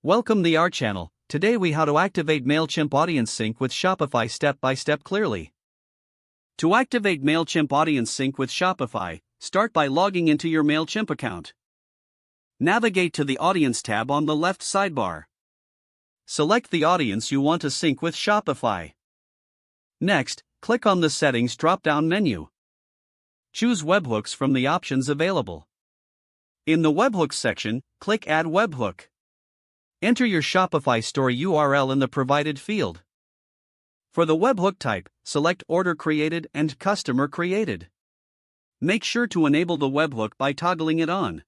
Welcome to our channel. Today we how to activate Mailchimp Audience Sync with Shopify step by step clearly. To activate Mailchimp Audience Sync with Shopify, start by logging into your Mailchimp account. Navigate to the Audience tab on the left sidebar. Select the audience you want to sync with Shopify. Next, click on the Settings drop-down menu. Choose Webhooks from the options available. In the Webhooks section, click Add Webhook. Enter your Shopify store URL in the provided field. For the webhook type, select Order Created and Customer Created. Make sure to enable the webhook by toggling it on.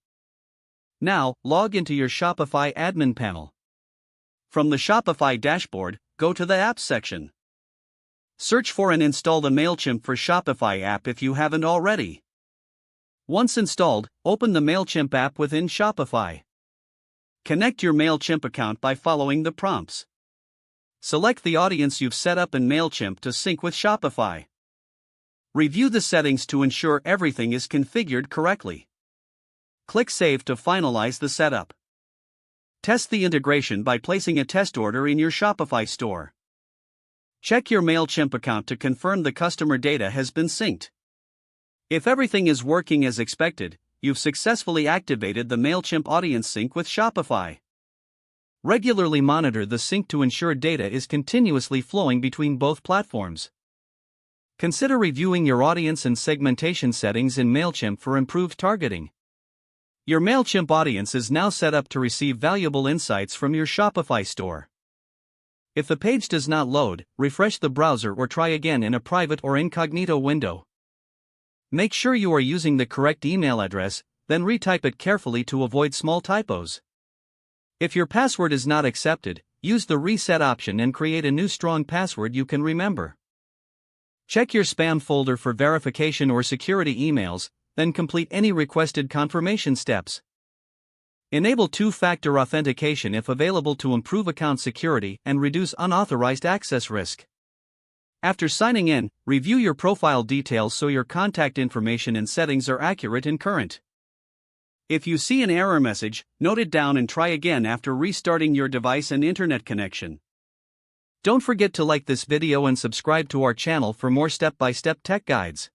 Now, log into your Shopify admin panel. From the Shopify dashboard, go to the Apps section. Search for and install the Mailchimp for Shopify app if you haven't already. Once installed, open the Mailchimp app within Shopify. Connect your Mailchimp account by following the prompts. Select the audience you've set up in Mailchimp to sync with Shopify. Review the settings to ensure everything is configured correctly. Click Save to finalize the setup. Test the integration by placing a test order in your Shopify store. Check your Mailchimp account to confirm the customer data has been synced. If everything is working as expected, you've successfully activated the Mailchimp Audience Sync with Shopify. Regularly monitor the sync to ensure data is continuously flowing between both platforms. Consider reviewing your audience and segmentation settings in Mailchimp for improved targeting. Your Mailchimp audience is now set up to receive valuable insights from your Shopify store. If the page does not load, refresh the browser or try again in a private or incognito window. Make sure you are using the correct email address, then retype it carefully to avoid small typos. If your password is not accepted, use the reset option and create a new strong password you can remember. Check your spam folder for verification or security emails, then complete any requested confirmation steps. Enable two-factor authentication if available to improve account security and reduce unauthorized access risk. After signing in, review your profile details so your contact information and settings are accurate and current. If you see an error message, note it down and try again after restarting your device and internet connection. Don't forget to like this video and subscribe to our channel for more step-by-step tech guides.